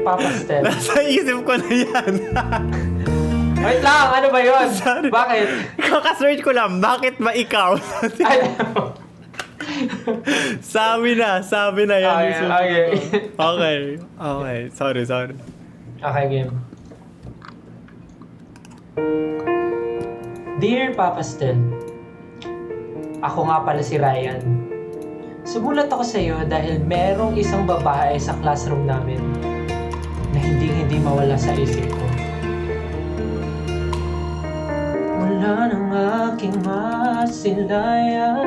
Papastel. Nasa isip ko na yan. Wait lang, ano ba yun? Sorry. Bakit? Kaka-search ko lang, bakit ba ikaw? Ay, sabi na yan. Okay, yung okay. Okay. Sorry. Okay, game. Dear Papastel, ako nga pala si Ryan. Sumulat ako sa iyo dahil merong isang babae sa classroom namin na hindi mawala sa isip ko. Wala ng aking masilayan,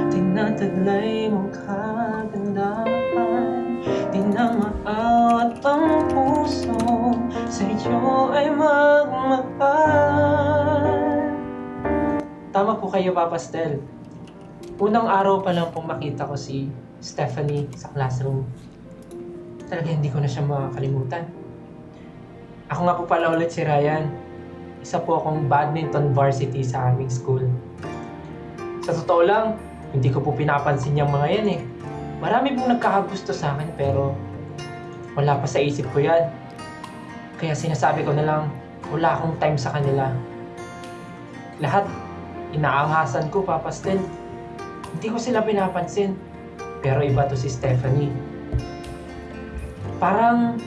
tinataglay mong kagandahan, di na maawat ang puso, sa iyo ay magmahal. Tama po kayo, Papastel. Unang araw pa lang pong makita ko si Stephanie sa classroom. Talaga hindi ko na siya makakalimutan. Ako nga po pala ulit si Ryan. Isa po akong badminton varsity sa aming school. Sa totoo lang, hindi ko po pinapansin yung mga yan eh. Marami pong nagkakagusto sa akin pero wala pa sa isip ko yan. Kaya sinasabi ko na lang, wala akong time sa kanila. Lahat, inaangasan ko, Papastel. Hindi ko sila pinapansin. Pero iba to si Stephanie. Parang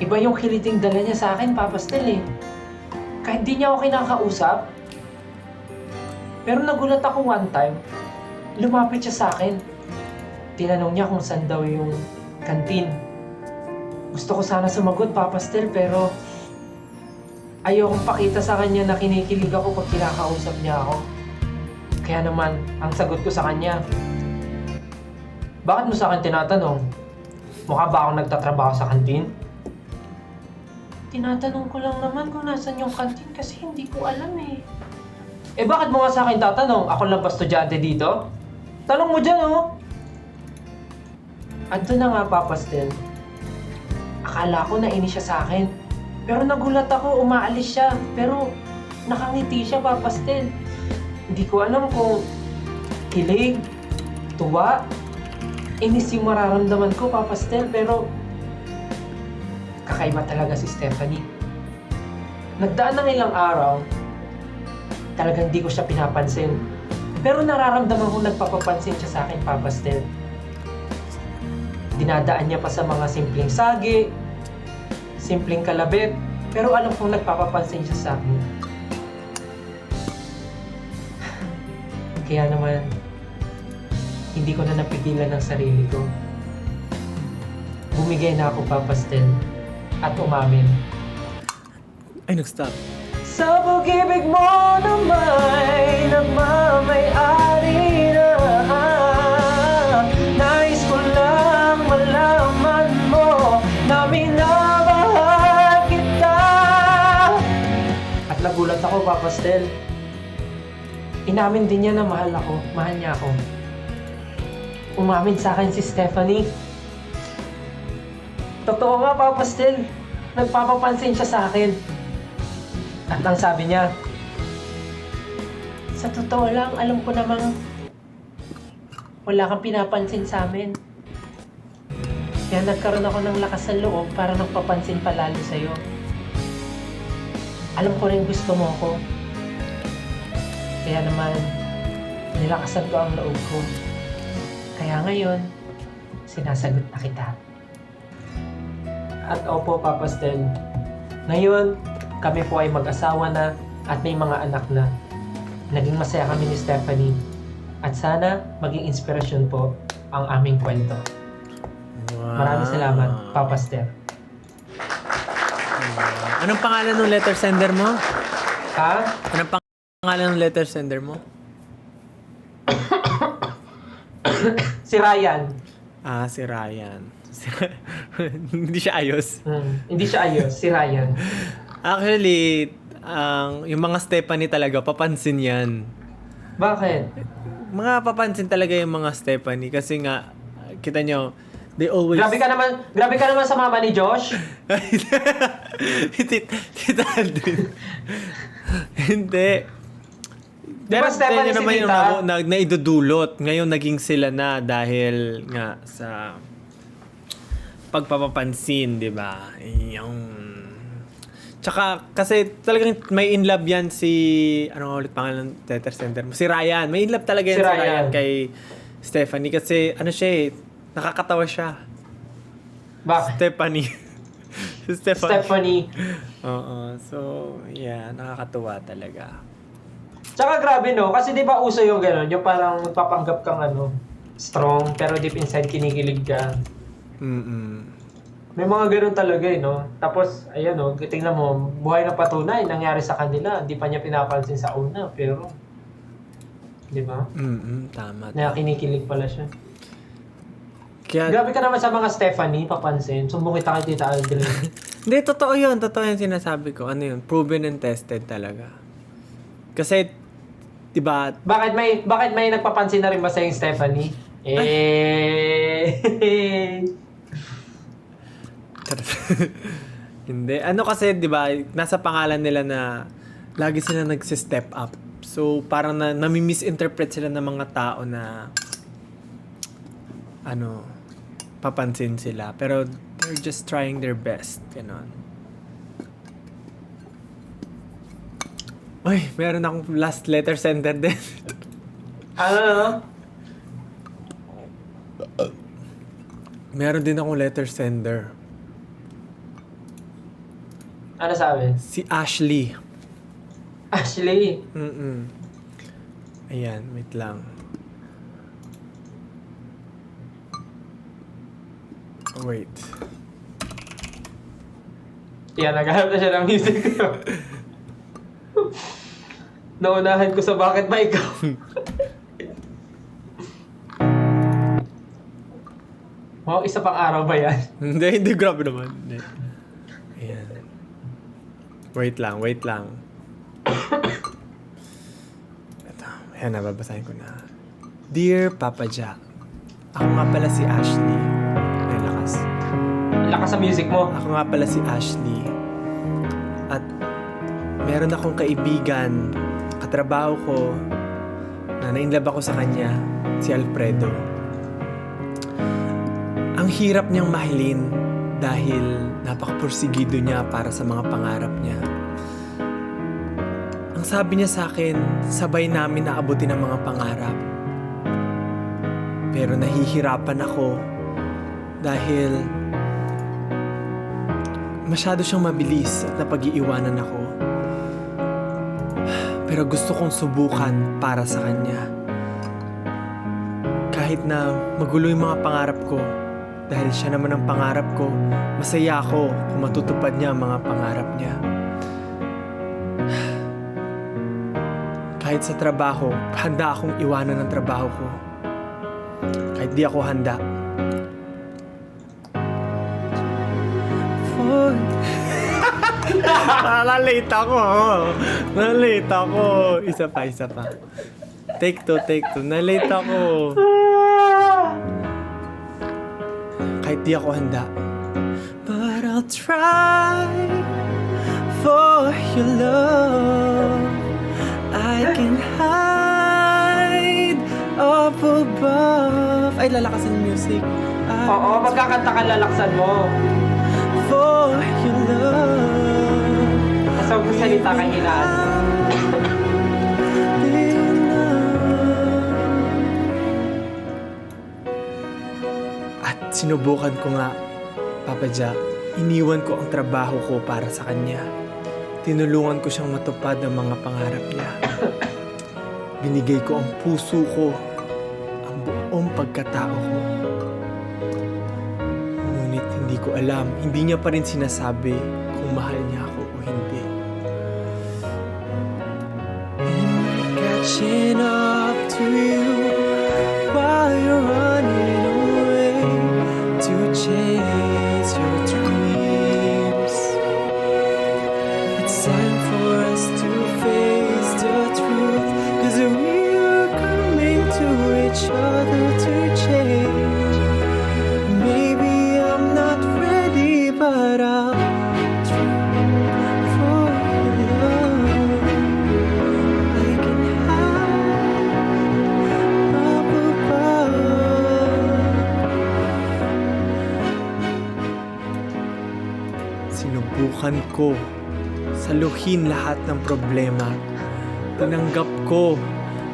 iba yung kiliting dala niya sa akin, Papastel eh. Kahit di niya ako kinakausap. Pero nagulat ako one time, lumapit siya sa akin. Tinanong niya kung saan daw yung kantin. Gusto ko sana sumagot, Papastel, pero ayokong pakita sa kanya na kinikilig ako pag kinakausap niya ako. Kaya naman, ang sagot ko sa kanya, bakit mo sa akin tinatanong? Mukha ba akong nagtatrabaho sa kantin? Tinatanong ko lang naman kung nasan yung kantin kasi hindi ko alam eh. Eh bakit mo nga sa akin tatanong? Ako lang ba estudyante dito? Tanong mo dyan oh! Anto na nga, Papastel. Akala ko nainis siya sa akin. Pero nagulat ako, umaalis siya. Pero nakangiti siya, Papastel. Hindi ko alam kung kilig, tuwa, inis yung mararamdaman ko, Papastel. Pero kakaiba talaga si Stephanie. Nagdaan ng ilang araw, talagang di ko siya pinapansin. Pero nararamdaman ko nagpapapansin siya sa akin, Papastel. Dinadaan niya pa sa mga simpleng sagi, simpleng kalabit, pero alam kong nagpapapansin siya sa akin. Kaya naman, hindi ko na napigilan ang sarili ko. Bumigay na ako, Papastel, at umamin. Ay, nag-stop. Sa pag-ibig mo na may nagmamay-ari na, nais ko lang malaman mo na minamahal kita. At nagulat ako, Papastel. Inamin din niya na mahal niya ako. Umamin sa akin si Stephanie. Totoo nga, Papastel. Nagpapapansin siya sa akin. At ang sabi niya, sa totoo lang, alam ko namang wala kang pinapansin sa amin. Kaya nagkaroon ako ng lakas ng loob para nagpapansin palalo sa'yo. Alam ko rin gusto mo ako. Kaya naman, nilakasan ko ang loob ko. Kaya ngayon, sinasagot na kita. At opo, Papastel, ngayon, kami po ay mag-asawa na at may mga anak na. Naging masaya kami ni Stephanie. At sana maging inspirasyon po ang aming kwento. Wow. Maraming salamat, Papastel. Anong pangalan ng letter sender mo? Ha? Anong pangalan ng letter sender mo? Si Ryan. Ah, si Ryan. Hindi siya ayos. Hindi siya ayos, si Ryan. Actually, yung mga Stephanie talaga, papansin yan. Bakit? Mga papansin talaga yung mga Stephanie kasi nga, kita nyo, they always... Grabe ka naman sa mama ni Josh. Tita Aldrin. Hindi. Di ba Stephanie si naman yung Tita? naidudulot. Ngayon naging sila na dahil nga sa pagpapapansin, di ba? Yung... Tsaka, kasi talagang may in love yan si... Ano ulit pangalan ng theater center mo? Si Ryan. May in love talaga yan Si si Ryan. Ryan kay Stephanie. Kasi, ano siya eh, nakakatawa siya. Bakit? Stephanie. Si Stephanie. Oo. So, yeah, nakakatuwa talaga. Tsaka grabe no, kasi di ba uso yung gano'n, yung parang magpapanggap kang strong, pero deep inside kinikilig ka. Mm-mm. May mga gano'n talaga no. Tapos, ayan no, tingnan mo, buhay na patunay, nangyari sa kanila, hindi pa niya pinapansin sa una, pero, di ba? Tama. Na kinikilig pala siya. Kaya, Grabe ka naman sa mga Stephanie, papansin. Sumbong kita kay Tita Aldrin. hindi, totoo yun. Totoo yung sinasabi ko. Ano yun? Proven and tested talaga. Kasi, diba, Bakit may nagpapansin na rin ba sa yung Stephanie? hindi. Ano kasi, di ba, nasa pangalan nila na lagi sila nagsi-step up. So, parang nami-misinterpret sila ng mga tao na papansin sila. Pero, they're just trying their best. Ganon. Uy, meron akong last letter sender din. Ano? Meron din akong letter sender. Ano sabi? Si Ashley. Ashley. Ayan, wait lang. Wait. Yan, naghanap na siya ng music. Naunahan ko sa bakit ba ikaw? Wow, isa pang araw ba yan? Hindi, grabe naman. Hindi. Ayan. Wait lang. Ito, ayan, nababasahin ko na. Dear Papa Jack, ako nga pala si Ashley. Ay, lakas. Lakas sa music mo. Ako nga pala si Ashley. At meron akong kaibigan, katrabaho ko, na nainlove ako sa kanya, si Alfredo. Ang hirap niyang mahalin dahil napaka-porsigido niya para sa mga pangarap niya. Ang sabi niya sa akin, sabay namin naabutin ang mga pangarap. Pero nahihirapan ako dahil masyado siyang mabilis at napag-iiwanan ako. Pero gusto kong subukan para sa kanya. Kahit na magulo yung mga pangarap ko, dahil siya naman ang pangarap ko, masaya ako kung matutupad niya ang mga pangarap niya. Kahit sa trabaho, handa akong iwanan ng trabaho ko. Kahit di ako handa. Nalate ako. Isa pa. Take two. Nalate ako. Kahit di ako handa. But I'll try for your love. I can hide up above. Ay, lalakasan yung music. Oo, magkakanta ka, lalaksan mo. For your love. Kasi huwag salita ka hinaan. At sinubukan ko nga, Papa Jack, iniwan ko ang trabaho ko para sa kanya. Tinulungan ko siyang matupad ang mga pangarap niya. Binigay ko ang puso ko, ang buong pagkatao ko. Ngunit hindi ko alam, hindi niya pa rin sinasabi kung mahal niya ako o hindi. Catching up to you while you're running away to chase your dreams. It's time for us to face the truth, 'cause we are coming to each other to change. Maybe I'm not ready, but I'll try for your love. I can hide Sinubukan ko saluhin lahat ng problema. Tinanggap ko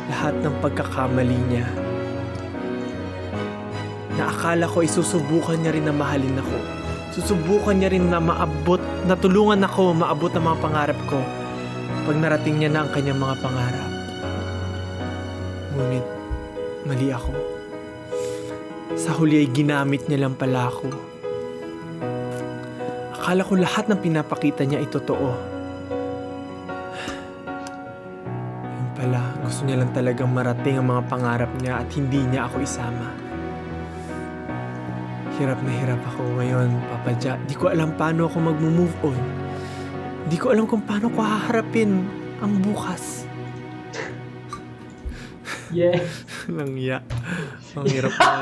lahat ng pagkakamali niya. Na akala ko isusubukan niya rin na mahalin ako. Susubukan niya rin na tulungan ako maabot ang mga pangarap ko pag narating niya na ang kanyang mga pangarap. Ngunit, mali ako. Sa huli ay ginamit niya lang pala ako. Akala ko lahat ng pinapakita niya ay totoo. Yun pala, gusto niya lang talagang marating ang mga pangarap niya at hindi niya ako isama. Hirap na hirap ako ngayon, Papa Ja. Di ko alam paano ako mag-move on. Di ko alam kung paano ko haharapin ang bukas. Yeah. Langya. Ang hirap na.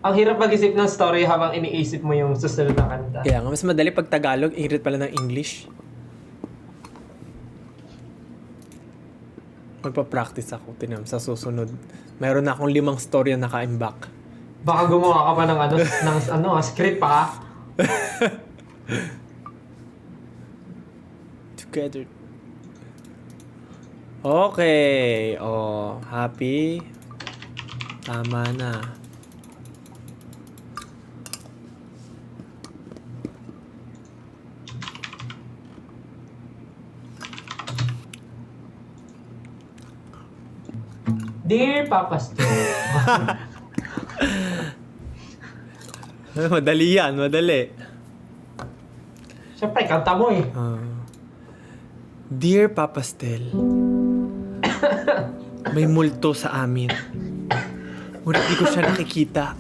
Ang hirap mag-isip ng story habang iniisip mo yung susunod na kanta. Kaya nga, mas madali pag Tagalog, ingrid pala ng English. Magpa-practice ako, tinam, sa susunod. Mayroon na akong 5 story na naka-imbak. Baka gumawa ka pa ng script pa. Together. Okay. Oh, happy. Tama na. Dear Papa Stu. Madali yan, madali. Siyempre, kanta mo eh. Dear Papa Stel, may multo sa amin. Ngunit di ko siya nakikita.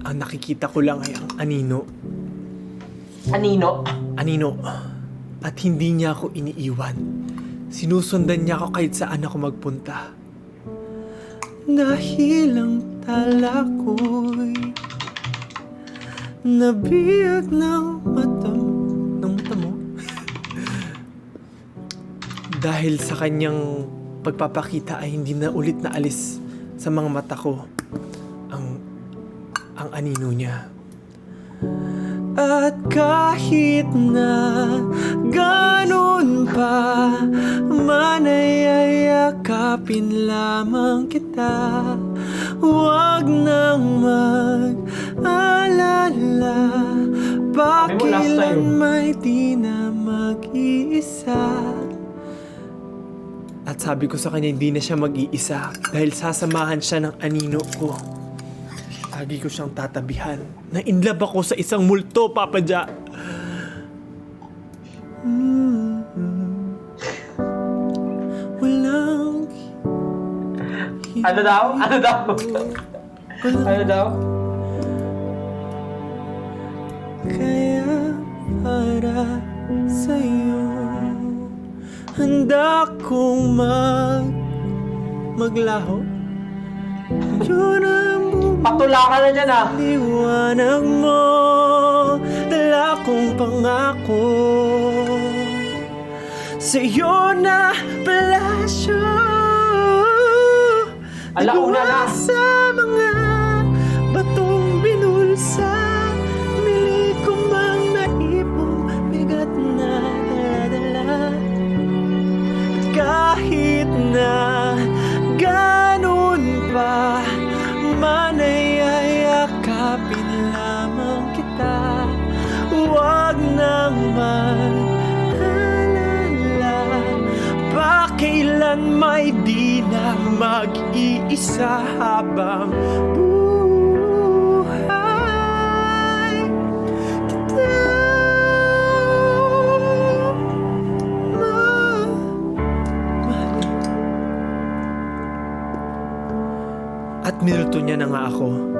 Ang nakikita ko lang ay ang anino. Anino? Anino. At hindi niya ako iniiwan. Sinusundan niya ako kahit saan ako magpunta. Dahil ang tala ko'y nabiyag ng mata mo. Dahil sa kanyang pagpapakita ay hindi na ulit na alis sa mga mata ko ang anino niya. At kahit na ganun pa, manayayakapin lamang kita. Huwag nang mag-alala, pakilan may di na mag-iisa. At sabi ko sa kanya, hindi na siya mag-iisa dahil sasamahan siya ng anino ko. Lagi ko siyang tatabihan. Na-inlove ako sa isang multo, Papa Ja. Walang... Ano daw? Ano daw? Ano daw? Kaya para sa'yo handa kong maglaho. Yun ang Patula ka na dyan ah. liwanag mo, dala kong pangako. Sa'yo na palasyo. Alauna na. Sa mga batong binulsa, mili ko mang naipong bigat na dala-dala. At kahit na ganun pa, manayayakapin lamang kita. Huwag nang mag-alala, pakailan may di na mag-iisa habang buhay kita. At minuto niya na nga ako.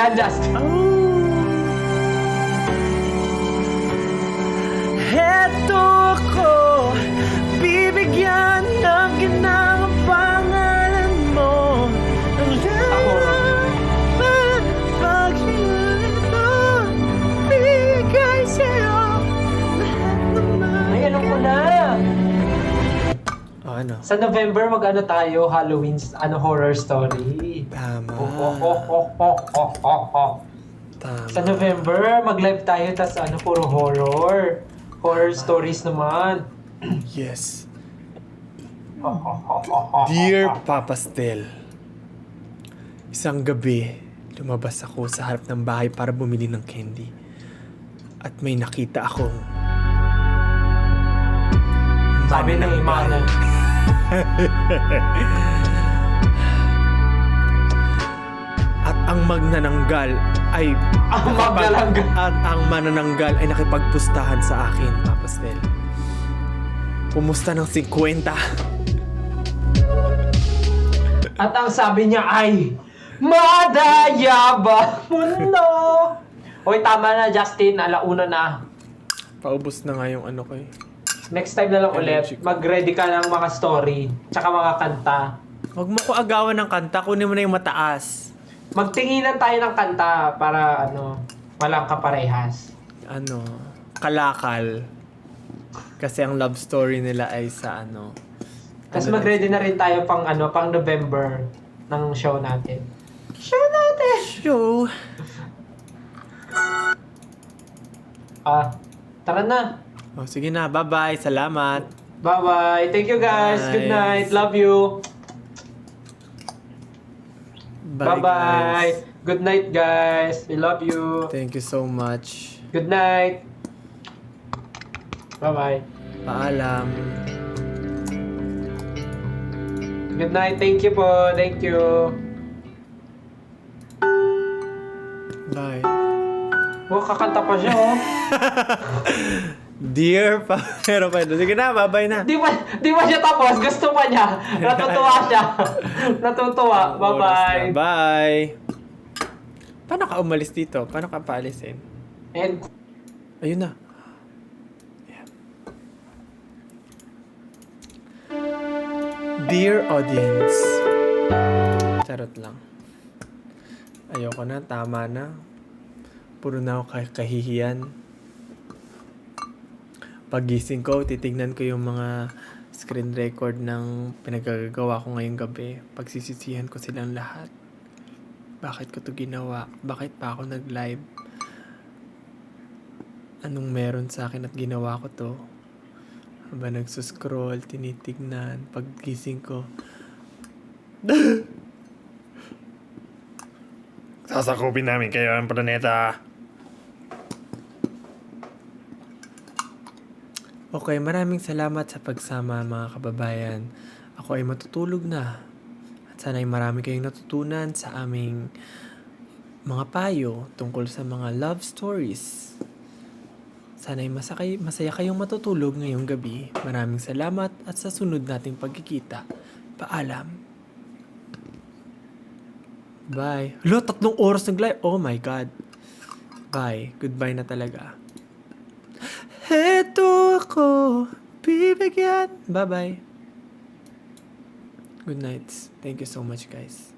Yan, Justin. Heto ko, bibigyan ng ginang pangalan mo. Ang lahat pagkilala, bigay sa'yo lahat naman. Ay, alam ko na. Ano? Sa November, mag-ano tayo, Halloween, horror story. Tama. Tama. Sa November, mag-live tayo, tas puro horror. Horror stories naman. Yes. Dear Papastel, isang gabi, lumabas ako sa harap ng bahay para bumili ng candy. At may nakita akong Sabi ng imanan. At ang magnananggal ay Ang maglalangga. At ang manananggal ay nakipagpustahan sa akin, Papastel. Pumusta ng 50. At ang sabi niya ay, madaya ba mundo? Hoy, tama na, Justin. Alauna na. Paubos na nga yung ano ko eh. Next time na lang ulit, Energy ko. mag-ready ka ng mga story, tsaka mga kanta. Huwag mo ko agawan ng kanta, kunin mo na yung mataas. Magtinginan tayo ng kanta para walang kaparehas. Kalakal. Kasi ang love story nila ay sa Tapos mag-ready na rin tayo pang November ng show natin. Show natin! Show. Tara na. Oh, sige na, bye-bye. Salamat. Bye-bye. Thank you guys. Bye. Good night. Love you. Bye, Bye-bye. guys. Good night, guys. We love you. Thank you so much. Good night. Bye-bye. Paalam. Good night. Thank you po. Thank you. Bye. Oh, kakanta pa siya, oh. Dear pa, pero pwede. Sige na, bye-bye na. Di ba siya tapos? Gusto pa niya. Natutuwa siya. Natutuwa. Bye-bye. Oras na. Bye. Paano ka umalis dito? Paano ka paalisin? And Ayun na. Yeah. Dear audience. Charot lang. Ayoko na, tama na. Puro na ako kahihiyan. Pagising ko, titignan ko yung mga screen record ng pinagagawa ko ngayong gabi. Pagsisisihan ko silang lahat. Bakit ko to ginawa? Bakit pa ako nag-live? Anong meron sa akin at ginawa ko to? Habang nagsuscroll, tinitignan, paggising ko. Sasakupin namin kayo ang planeta. Okay, maraming salamat sa pagsama mga kababayan. Ako ay matutulog na. At sana ay marami kayong natutunan sa aming mga payo tungkol sa mga love stories. Sana ay masaya kayong matutulog ngayong gabi. Maraming salamat at sa sunod nating pagkikita. Paalam. Bye. Lo, 3 oras nag-live. Oh my God. Bye. Goodbye na talaga. Heto ako, bibigyan. Bye-bye. Good nights. Thank you so much, guys.